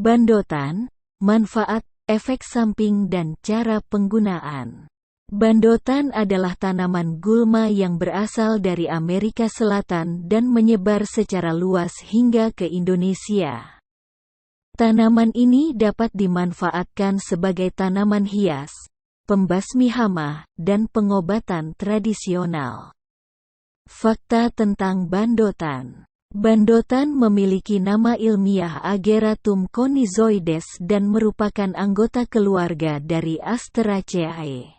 Bandotan, manfaat, efek samping dan cara penggunaan. Bandotan adalah tanaman gulma yang berasal dari Amerika Selatan dan menyebar secara luas hingga ke Indonesia. Tanaman ini dapat dimanfaatkan sebagai tanaman hias, pembasmi hama, dan pengobatan tradisional. Fakta tentang bandotan. Bandotan memiliki nama ilmiah Ageratum conizoides dan merupakan anggota keluarga dari Asteraceae.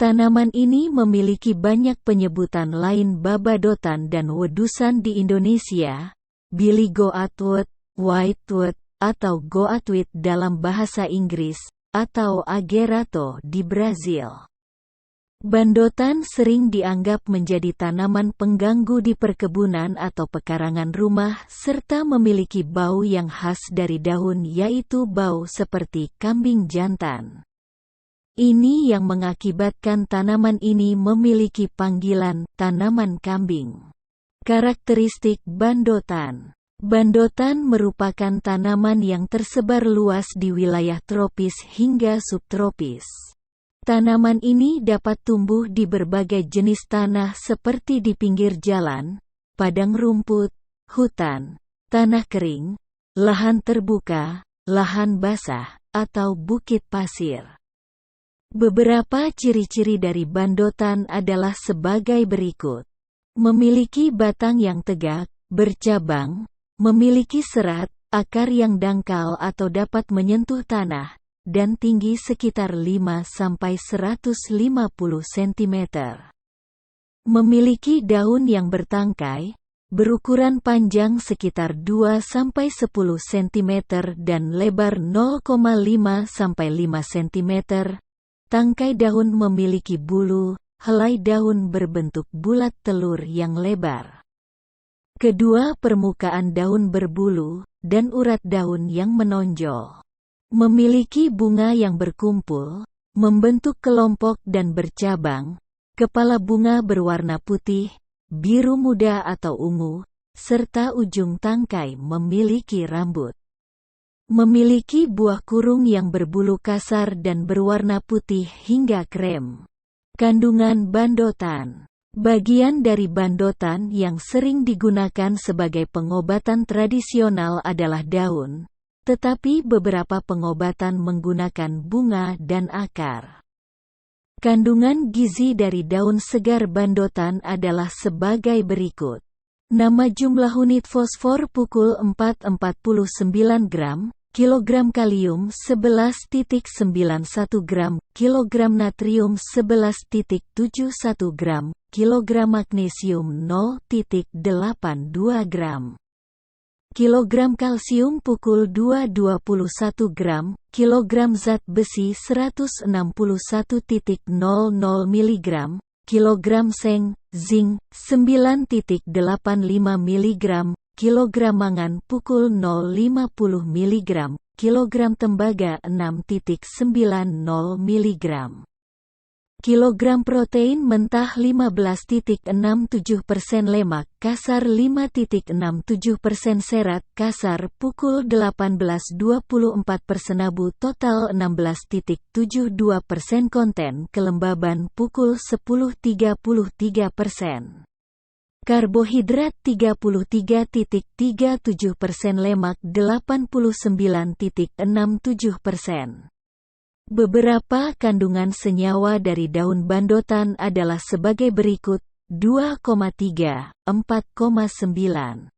Tanaman ini memiliki banyak penyebutan lain babadotan dan wedusan di Indonesia, Billy goatwood, whitewood, atau goatweed dalam bahasa Inggris, atau Agerato di Brazil. Bandotan sering dianggap menjadi tanaman pengganggu di perkebunan atau pekarangan rumah serta memiliki bau yang khas dari daun yaitu bau seperti kambing jantan. Ini yang mengakibatkan tanaman ini memiliki panggilan tanaman kambing. Karakteristik bandotan. Bandotan merupakan tanaman yang tersebar luas di wilayah tropis hingga subtropis. Tanaman ini dapat tumbuh di berbagai jenis tanah seperti di pinggir jalan, padang rumput, hutan, tanah kering, lahan terbuka, lahan basah, atau bukit pasir. Beberapa ciri-ciri dari bandotan adalah sebagai berikut. Memiliki batang yang tegak, bercabang, memiliki serat, akar yang dangkal atau dapat menyentuh tanah, dan tinggi sekitar 5–150 cm. Memiliki daun yang bertangkai, berukuran panjang sekitar 2–10 cm dan lebar 0,5–5 cm. Tangkai daun memiliki bulu, helai daun berbentuk bulat telur yang lebar. Kedua permukaan daun berbulu, dan urat daun yang menonjol. Memiliki bunga yang berkumpul, membentuk kelompok dan bercabang, kepala bunga berwarna putih, biru muda atau ungu, serta ujung tangkai memiliki rambut. Memiliki buah kurung yang berbulu kasar dan berwarna putih hingga krem. Kandungan bandotan. Bagian dari bandotan yang sering digunakan sebagai pengobatan tradisional adalah daun, tetapi beberapa pengobatan menggunakan bunga dan akar. Kandungan gizi dari daun segar bandotan adalah sebagai berikut. Nama jumlah unit fosfor pukul 4,49 gram, kilogram kalium 11,91 gram, kilogram natrium 11,71 gram, kilogram magnesium 0,82 gram. Kilogram kalsium pukul 2,21 gram, kilogram zat besi 161,00 mg, kilogram seng, zinc 9,85 mg, kilogram mangan pukul 0,50 mg, kilogram tembaga 6,90 mg. Kilogram protein mentah 15,67% lemak kasar 5,67% serat kasar pukul 18.24 per senabu total 16,72% konten kelembaban pukul 10,33%. Karbohidrat 33,37% lemak 89,67%. Beberapa kandungan senyawa dari daun bandotan adalah sebagai berikut, 2,3, 4,9.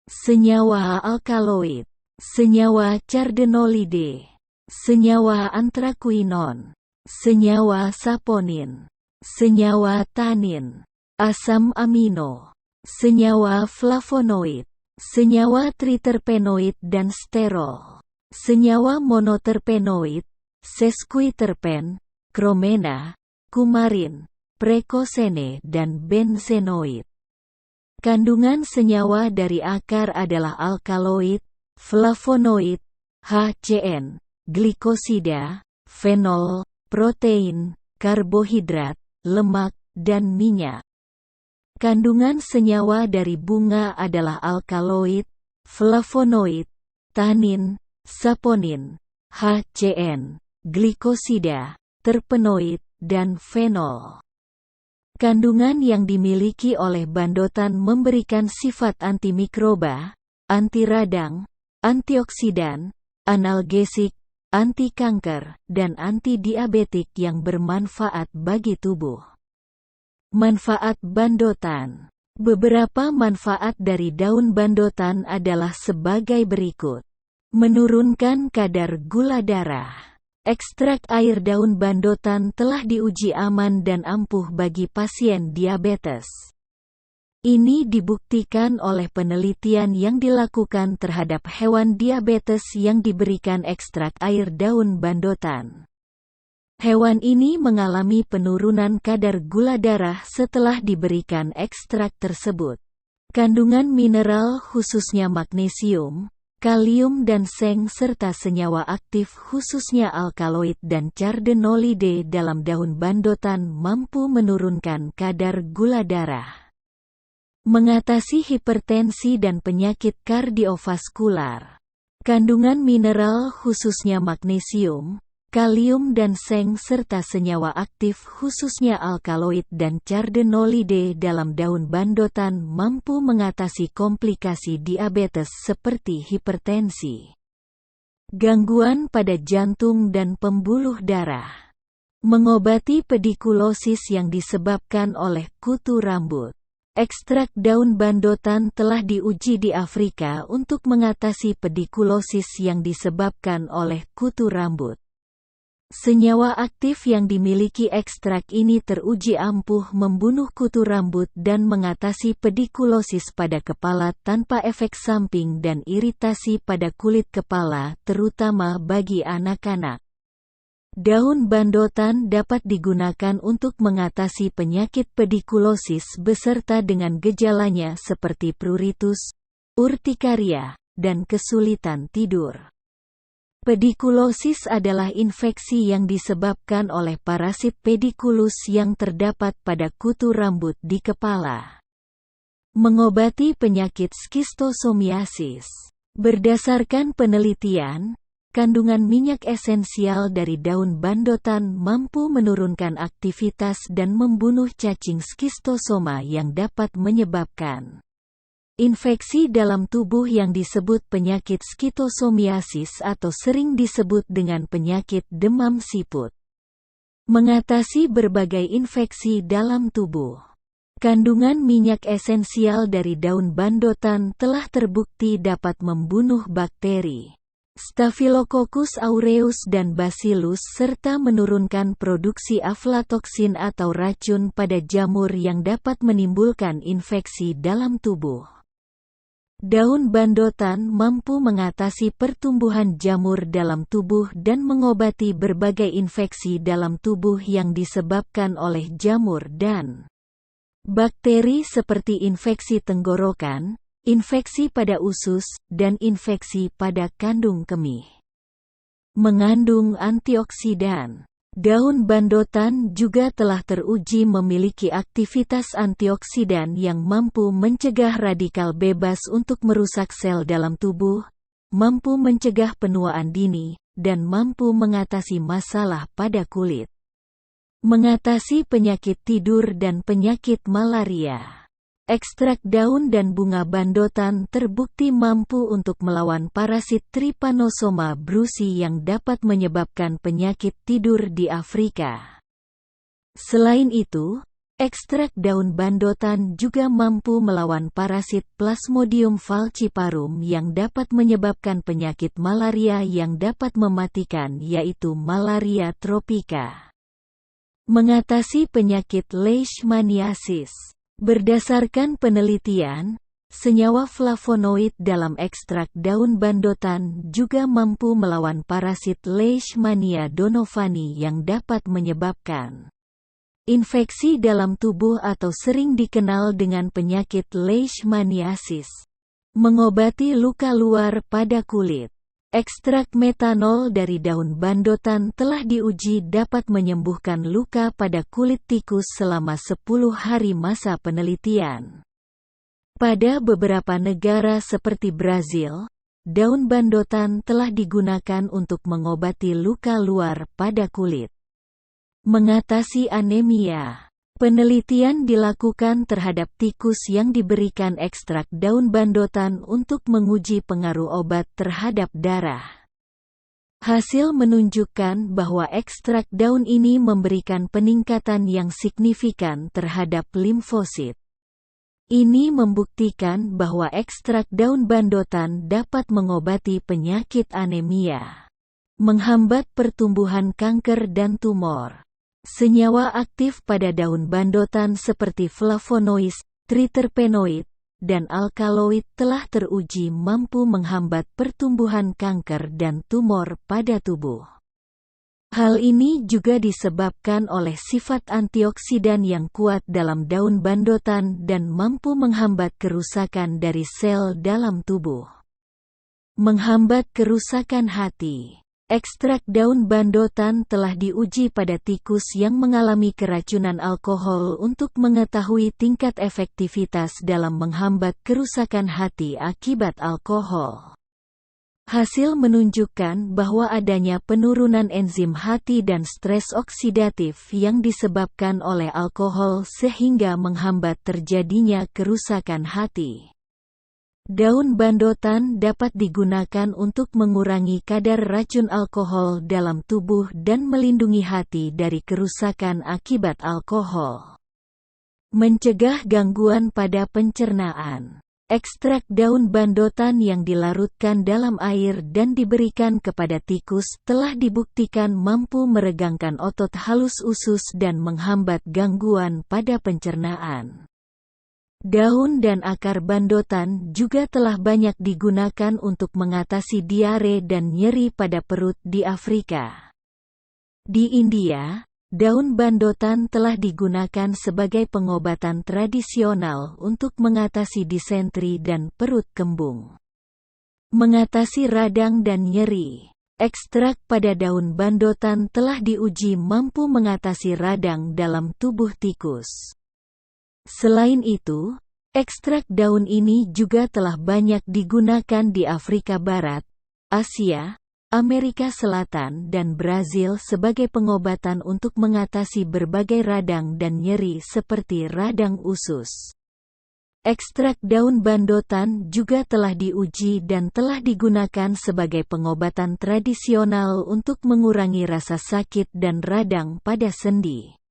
Senyawa alkaloid, senyawa cardenolide, senyawa antrakuinon, senyawa saponin, senyawa tanin, asam amino, senyawa flavonoid, senyawa triterpenoid dan sterol, senyawa monoterpenoid, sesquiterpen, kromena, kumarin, prekosene dan benzenoid. Kandungan senyawa dari akar adalah alkaloid, flavonoid, HCN, glikosida, fenol, protein, karbohidrat, lemak, dan minyak. Kandungan senyawa dari bunga adalah alkaloid, flavonoid, tanin, saponin, HCN, glikosida, terpenoid, dan fenol. Kandungan yang dimiliki oleh bandotan memberikan sifat antimikroba, anti radang, antioksidan, analgesik, anti kanker, dan anti diabetik yang bermanfaat bagi tubuh. Manfaat bandotan. Beberapa manfaat dari daun bandotan adalah sebagai berikut. Menurunkan kadar gula darah. Ekstrak air daun bandotan telah diuji aman dan ampuh bagi pasien diabetes. Ini dibuktikan oleh penelitian yang dilakukan terhadap hewan diabetes yang diberikan ekstrak air daun bandotan. Hewan ini mengalami penurunan kadar gula darah setelah diberikan ekstrak tersebut. Kandungan mineral khususnya magnesium, kalium dan seng serta senyawa aktif khususnya alkaloid dan cardenolide dalam daun bandotan mampu menurunkan kadar gula darah. Mengatasi hipertensi dan penyakit kardiovaskular. Kandungan mineral khususnya magnesium, kalium dan seng serta senyawa aktif khususnya alkaloid dan cardenolide dalam daun bandotan mampu mengatasi komplikasi diabetes seperti hipertensi, gangguan pada jantung dan pembuluh darah, mengobati pedikulosis yang disebabkan oleh kutu rambut. Ekstrak daun bandotan telah diuji di Afrika untuk mengatasi pedikulosis yang disebabkan oleh kutu rambut. Senyawa aktif yang dimiliki ekstrak ini teruji ampuh membunuh kutu rambut dan mengatasi pedikulosis pada kepala tanpa efek samping dan iritasi pada kulit kepala, terutama bagi anak-anak. Daun bandotan dapat digunakan untuk mengatasi penyakit pedikulosis beserta dengan gejalanya seperti pruritus, urtikaria, dan kesulitan tidur. Pedikulosis adalah infeksi yang disebabkan oleh parasit pediculus yang terdapat pada kutu rambut di kepala. Mengobati penyakit skistosomiasis. Berdasarkan penelitian, kandungan minyak esensial dari daun bandotan mampu menurunkan aktivitas dan membunuh cacing skistosoma yang dapat menyebabkan infeksi dalam tubuh yang disebut penyakit skitosomiasis atau sering disebut dengan penyakit demam siput. Mengatasi berbagai infeksi dalam tubuh. Kandungan minyak esensial dari daun bandotan telah terbukti dapat membunuh bakteri, Staphylococcus aureus dan Bacillus serta menurunkan produksi aflatoksin atau racun pada jamur yang dapat menimbulkan infeksi dalam tubuh. Daun bandotan mampu mengatasi pertumbuhan jamur dalam tubuh dan mengobati berbagai infeksi dalam tubuh yang disebabkan oleh jamur dan bakteri seperti infeksi tenggorokan, infeksi pada usus, dan infeksi pada kandung kemih. Mengandung antioksidan. Daun bandotan juga telah teruji memiliki aktivitas antioksidan yang mampu mencegah radikal bebas untuk merusak sel dalam tubuh, mampu mencegah penuaan dini, dan mampu mengatasi masalah pada kulit. Mengatasi penyakit tidur dan penyakit malaria. Ekstrak daun dan bunga bandotan terbukti mampu untuk melawan parasit Trypanosoma brucei yang dapat menyebabkan penyakit tidur di Afrika. Selain itu, ekstrak daun bandotan juga mampu melawan parasit Plasmodium falciparum yang dapat menyebabkan penyakit malaria yang dapat mematikan, yaitu malaria tropika. Mengatasi penyakit leishmaniasis. Berdasarkan penelitian, senyawa flavonoid dalam ekstrak daun bandotan juga mampu melawan parasit Leishmania donovani yang dapat menyebabkan infeksi dalam tubuh atau sering dikenal dengan penyakit leishmaniasis. Mengobati luka luar pada kulit. Ekstrak metanol dari daun bandotan telah diuji dapat menyembuhkan luka pada kulit tikus selama 10 hari masa penelitian. Pada beberapa negara seperti Brazil, daun bandotan telah digunakan untuk mengobati luka luar pada kulit. Mengatasi anemia. Penelitian dilakukan terhadap tikus yang diberikan ekstrak daun bandotan untuk menguji pengaruh obat terhadap darah. Hasil menunjukkan bahwa ekstrak daun ini memberikan peningkatan yang signifikan terhadap limfosit. Ini membuktikan bahwa ekstrak daun bandotan dapat mengobati penyakit anemia, menghambat pertumbuhan kanker dan tumor. Senyawa aktif pada daun bandotan seperti flavonoid, triterpenoid, dan alkaloid telah teruji mampu menghambat pertumbuhan kanker dan tumor pada tubuh. Hal ini juga disebabkan oleh sifat antioksidan yang kuat dalam daun bandotan dan mampu menghambat kerusakan dari sel dalam tubuh. Menghambat kerusakan hati. Ekstrak daun bandotan telah diuji pada tikus yang mengalami keracunan alkohol untuk mengetahui tingkat efektivitas dalam menghambat kerusakan hati akibat alkohol. Hasil menunjukkan bahwa adanya penurunan enzim hati dan stres oksidatif yang disebabkan oleh alkohol sehingga menghambat terjadinya kerusakan hati. Daun bandotan dapat digunakan untuk mengurangi kadar racun alkohol dalam tubuh dan melindungi hati dari kerusakan akibat alkohol. Mencegah gangguan pada pencernaan. Ekstrak daun bandotan yang dilarutkan dalam air dan diberikan kepada tikus telah dibuktikan mampu meregangkan otot halus usus dan menghambat gangguan pada pencernaan. Daun dan akar bandotan juga telah banyak digunakan untuk mengatasi diare dan nyeri pada perut di Afrika. Di India, daun bandotan telah digunakan sebagai pengobatan tradisional untuk mengatasi disentri dan perut kembung. Mengatasi radang dan nyeri. Ekstrak pada daun bandotan telah diuji mampu mengatasi radang dalam tubuh tikus. Selain itu, ekstrak daun ini juga telah banyak digunakan di Afrika Barat, Asia, Amerika Selatan dan Brazil sebagai pengobatan untuk mengatasi berbagai radang dan nyeri seperti radang usus. Ekstrak daun bandotan juga telah diuji dan telah digunakan sebagai pengobatan tradisional untuk mengurangi rasa sakit dan radang pada sendi.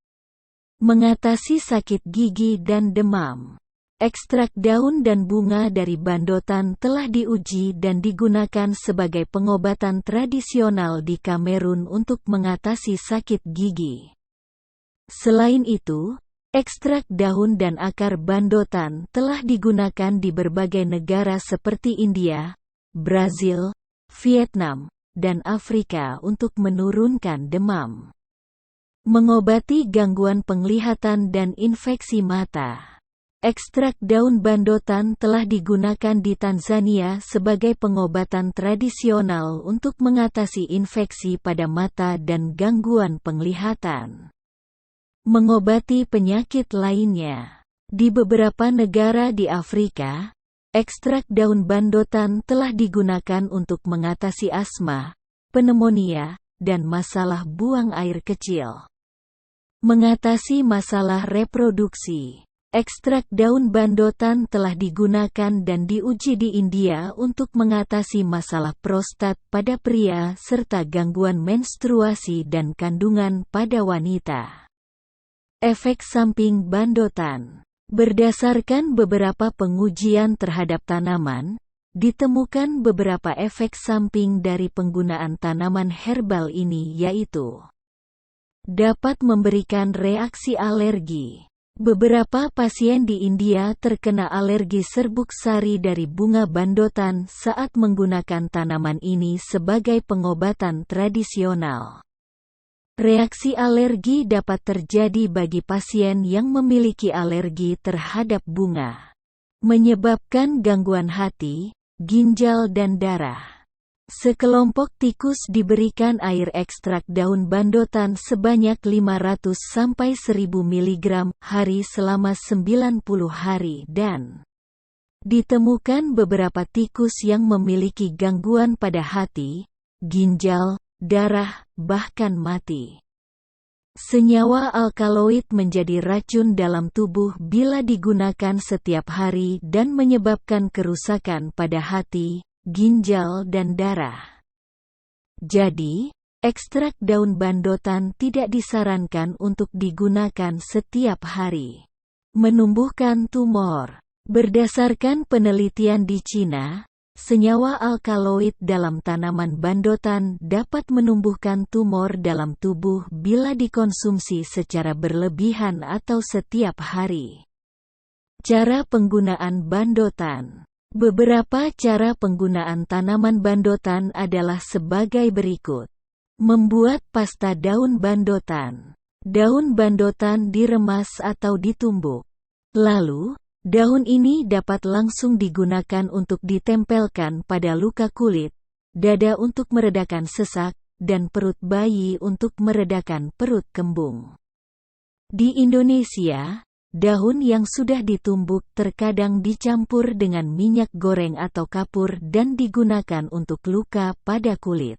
Mengatasi sakit gigi dan demam. Ekstrak daun dan bunga dari bandotan telah diuji dan digunakan sebagai pengobatan tradisional di Kamerun untuk mengatasi sakit gigi. Selain itu, ekstrak daun dan akar bandotan telah digunakan di berbagai negara seperti India, Brazil, Vietnam, dan Afrika untuk menurunkan demam. Mengobati gangguan penglihatan dan infeksi mata. Ekstrak daun bandotan telah digunakan di Tanzania sebagai pengobatan tradisional untuk mengatasi infeksi pada mata dan gangguan penglihatan. Mengobati penyakit lainnya. Di beberapa negara di Afrika, ekstrak daun bandotan telah digunakan untuk mengatasi asma, pneumonia, dan masalah buang air kecil. Mengatasi masalah reproduksi. Ekstrak daun bandotan telah digunakan dan diuji di India untuk mengatasi masalah prostat pada pria serta gangguan menstruasi dan kandungan pada wanita. Efek samping bandotan. Berdasarkan beberapa pengujian terhadap tanaman, ditemukan beberapa efek samping dari penggunaan tanaman herbal ini yaitu dapat memberikan reaksi alergi. Beberapa pasien di India terkena alergi serbuk sari dari bunga bandotan saat menggunakan tanaman ini sebagai pengobatan tradisional. Reaksi alergi dapat terjadi bagi pasien yang memiliki alergi terhadap bunga, menyebabkan gangguan hati, ginjal dan darah. Sekelompok tikus diberikan air ekstrak daun bandotan sebanyak 500–1000 mg hari selama 90 hari dan Ditemukan beberapa tikus yang memiliki gangguan pada hati, ginjal, darah, bahkan mati. Senyawa alkaloid menjadi racun dalam tubuh bila digunakan setiap hari dan menyebabkan kerusakan pada hati, ginjal dan darah. Jadi, ekstrak daun bandotan tidak disarankan untuk digunakan setiap hari. Menumbuhkan tumor. Berdasarkan penelitian di Cina, senyawa alkaloid dalam tanaman bandotan dapat menumbuhkan tumor dalam tubuh bila dikonsumsi secara berlebihan atau setiap hari. Cara penggunaan bandotan. Beberapa cara penggunaan tanaman bandotan adalah sebagai berikut. Membuat pasta daun bandotan. Daun bandotan diremas atau ditumbuk. Lalu, daun ini dapat langsung digunakan untuk ditempelkan pada luka kulit, dada untuk meredakan sesak, dan perut bayi untuk meredakan perut kembung. Di Indonesia, daun yang sudah ditumbuk terkadang dicampur dengan minyak goreng atau kapur dan digunakan untuk luka pada kulit.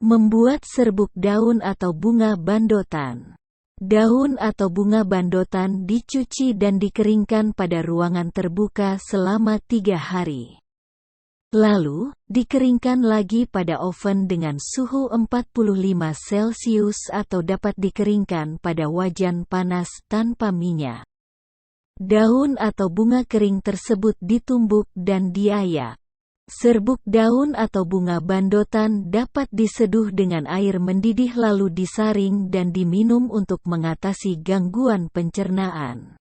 Membuat serbuk daun atau bunga bandotan. Daun atau bunga bandotan dicuci dan dikeringkan pada ruangan terbuka selama 3 hari. Lalu, dikeringkan lagi pada oven dengan suhu 45 Celcius atau dapat dikeringkan pada wajan panas tanpa minyak. Daun atau bunga kering tersebut ditumbuk dan diayak. Serbuk daun atau bunga bandotan dapat diseduh dengan air mendidih lalu disaring dan diminum untuk mengatasi gangguan pencernaan,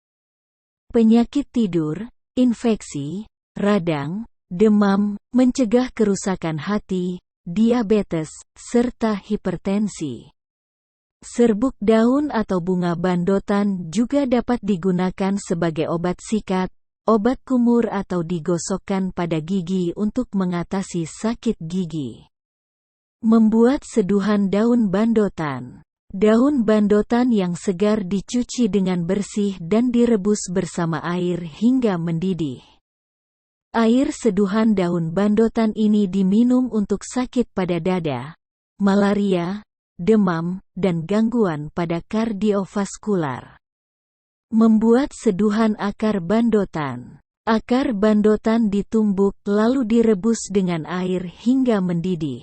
penyakit tidur, infeksi, radang, demam, mencegah kerusakan hati, diabetes, serta hipertensi. Serbuk daun atau bunga bandotan juga dapat digunakan sebagai obat sikat, obat kumur atau digosokkan pada gigi untuk mengatasi sakit gigi. Membuat seduhan daun bandotan. Daun bandotan yang segar dicuci dengan bersih dan direbus bersama air hingga mendidih. Air seduhan daun bandotan ini diminum untuk sakit pada dada, malaria, demam, dan gangguan pada kardiovaskular. Membuat seduhan akar bandotan. Akar bandotan ditumbuk lalu direbus dengan air hingga mendidih.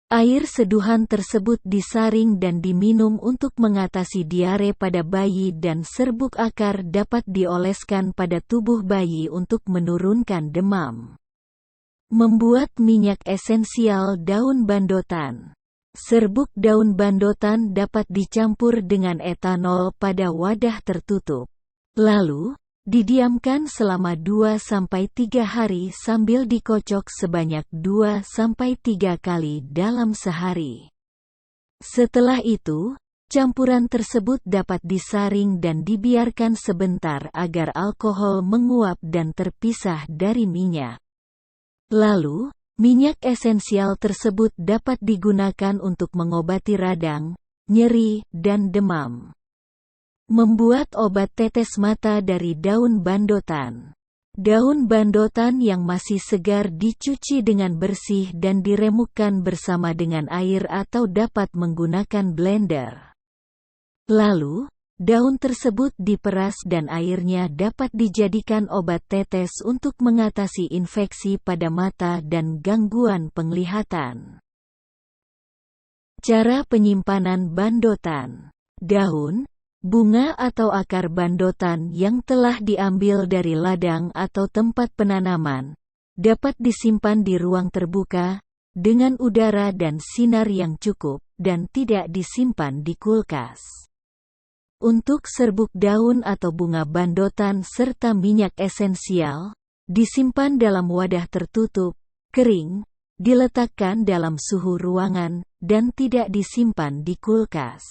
Air seduhan tersebut disaring dan diminum untuk mengatasi diare pada bayi dan serbuk akar dapat dioleskan pada tubuh bayi untuk menurunkan demam. Membuat minyak esensial daun bandotan. Serbuk daun bandotan dapat dicampur dengan etanol pada wadah tertutup. Lalu, didiamkan selama 2-3 hari sambil dikocok sebanyak 2-3 kali dalam sehari. Setelah itu, campuran tersebut dapat disaring dan dibiarkan sebentar agar alkohol menguap dan terpisah dari minyak. Lalu, minyak esensial tersebut dapat digunakan untuk mengobati radang, nyeri, dan demam. Membuat obat tetes mata dari daun bandotan. Daun bandotan yang masih segar dicuci dengan bersih dan diremukkan bersama dengan air atau dapat menggunakan blender. Lalu, daun tersebut diperas dan airnya dapat dijadikan obat tetes untuk mengatasi infeksi pada mata dan gangguan penglihatan. Cara penyimpanan bandotan. Daun, bunga atau akar bandotan yang telah diambil dari ladang atau tempat penanaman, dapat disimpan di ruang terbuka, dengan udara dan sinar yang cukup, dan tidak disimpan di kulkas. Untuk serbuk daun atau bunga bandotan serta minyak esensial, disimpan dalam wadah tertutup, kering, diletakkan dalam suhu ruangan, dan tidak disimpan di kulkas.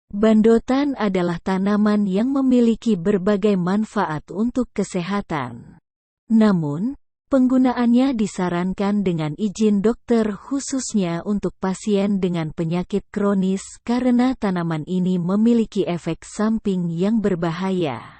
Bandotan adalah tanaman yang memiliki berbagai manfaat untuk kesehatan. Namun, penggunaannya disarankan dengan izin dokter khususnya untuk pasien dengan penyakit kronis karena tanaman ini memiliki efek samping yang berbahaya.